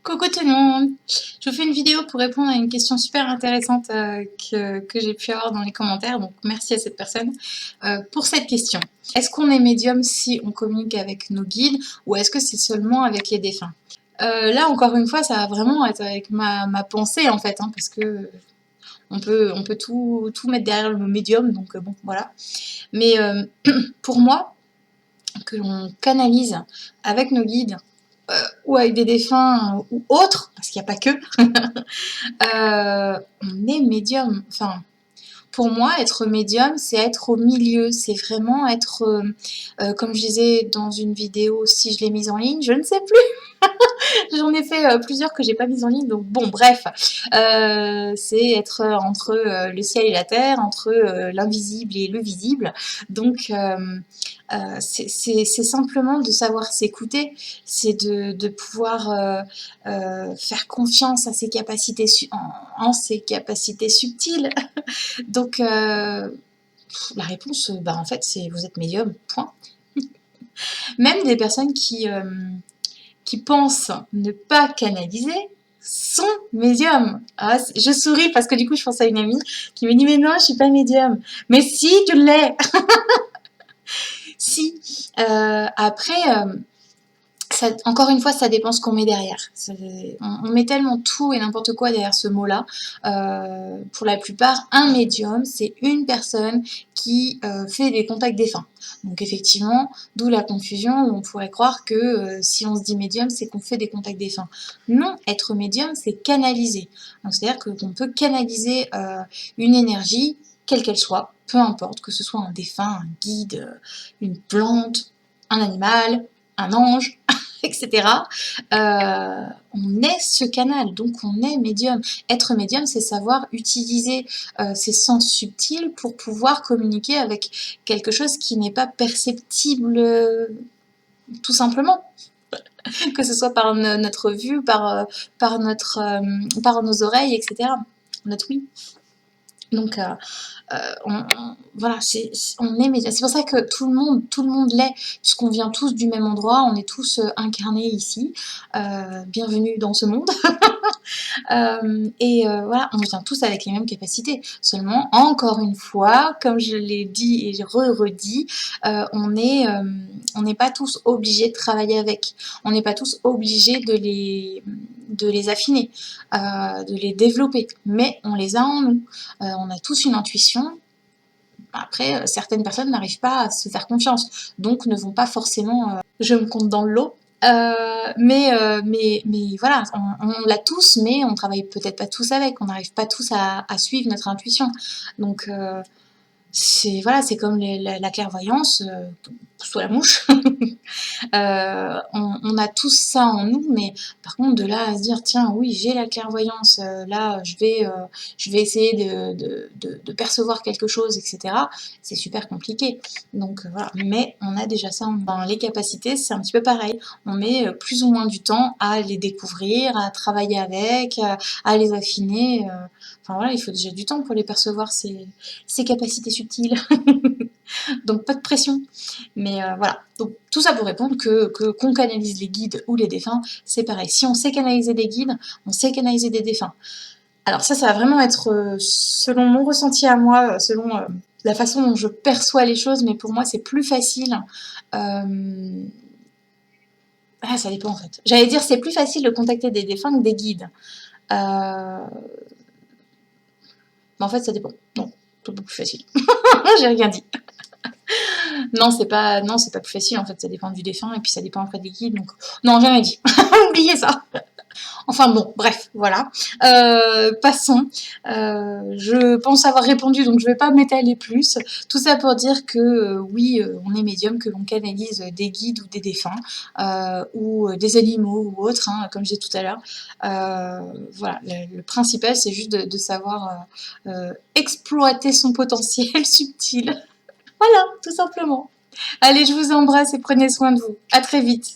Coucou tout le monde! Je vous fais une vidéo pour répondre à une question super intéressante que j'ai pu avoir dans les commentaires, donc merci à cette personne pour cette question. Est-ce qu'on est médium si on communique avec nos guides ou est-ce que c'est seulement avec les défunts? Là encore une fois, ça va vraiment être avec ma pensée en fait, hein, parce que on peut tout mettre derrière le médium, donc bon voilà. Mais pour moi, que l'on canalise avec nos guides, ou avec des défunts ou autres, parce qu'il n'y a pas que, on est médium. Enfin, pour moi, être médium, c'est être au milieu, c'est vraiment être, comme je disais dans une vidéo, si je l'ai mise en ligne, je ne sais plus. J'en ai fait plusieurs que j'ai pas mises en ligne, donc bon, bref, c'est être entre le ciel et la terre, entre l'invisible et le visible. Donc, c'est simplement de savoir s'écouter, c'est de pouvoir faire confiance à ses capacités en ses capacités subtiles. Donc, la réponse, bah, en fait, c'est vous êtes médium, point. Même des personnes qui pensent ne pas canaliser sont médiums. Ah, je souris parce que du coup, je pense à une amie qui me dit « Mais non, je suis pas médium. » Mais si, tu l'es. Si. Après, encore une fois, ça dépend ce qu'on met derrière. On met tellement tout et n'importe quoi derrière ce mot-là. Pour la plupart, un médium, c'est une personne qui fait des contacts défunts. Donc effectivement, d'où la confusion, où on pourrait croire que si on se dit médium, c'est qu'on fait des contacts défunts. Non, être médium, c'est canaliser. C'est-à-dire qu'on peut canaliser une énergie, quelle qu'elle soit, peu importe, que ce soit un défunt, un guide, une plante, un animal, un ange, etc. On est ce canal, donc on est médium. Être médium, c'est savoir utiliser ses sens subtils pour pouvoir communiquer avec quelque chose qui n'est pas perceptible tout simplement. Que ce soit par notre vue, par nos oreilles, etc. Notre oui. Donc, voilà, on est médium. C'est pour ça que tout le monde l'est, puisqu'on vient tous du même endroit, on est tous incarnés ici. Bienvenue dans ce monde. Voilà, on vient tous avec les mêmes capacités. Seulement, encore une fois, comme je l'ai dit et je redis, on n'est pas tous obligés de travailler avec. On n'est pas tous obligés de les affiner, de les développer. Mais on les a en nous. On a tous une intuition. Après, certaines personnes n'arrivent pas à se faire confiance, donc ne vont pas forcément, je me compte dans le lot. Mais voilà, on l'a tous, mais on travaille peut-être pas tous avec, on n'arrive pas tous à suivre notre intuition. Donc voilà, c'est comme la clairvoyance, soit la mouche. On a tous ça en nous, mais par contre de là à se dire tiens oui j'ai la clairvoyance, là je vais essayer de percevoir quelque chose, etc. C'est super compliqué. Donc voilà, mais on a déjà ça dans les capacités, c'est un petit peu pareil. On met plus ou moins du temps à les découvrir, à travailler avec, à les affiner. Enfin voilà, il faut déjà du temps pour les percevoir, ces capacités subtiles. Donc pas de pression. Mais voilà, donc tout ça pour répondre qu'on canalise les guides ou les défunts, c'est pareil. Si on sait canaliser des guides, on sait canaliser des défunts. Alors ça va vraiment être selon mon ressenti à moi, selon la façon dont je perçois les choses, mais pour moi c'est plus facile. Ah, ça dépend en fait. J'allais dire c'est plus facile de contacter des défunts que des guides. Mais en fait ça dépend. Non, c'est beaucoup plus facile. J'ai rien dit. Non, c'est pas plus facile, en fait, ça dépend du défunt, et puis ça dépend après des guides, donc... Non, j'ai rien dit. Oubliez ça. Enfin bon, bref, voilà. Passons. Je pense avoir répondu, donc je vais pas m'étaler plus. Tout ça pour dire que, oui, on est médium, que l'on canalise des guides ou des défunts, ou des animaux ou autres, hein, comme je disais tout à l'heure. Voilà, le principal, c'est juste de savoir exploiter son potentiel subtil. Voilà, tout simplement. Allez, je vous embrasse et prenez soin de vous. À très vite.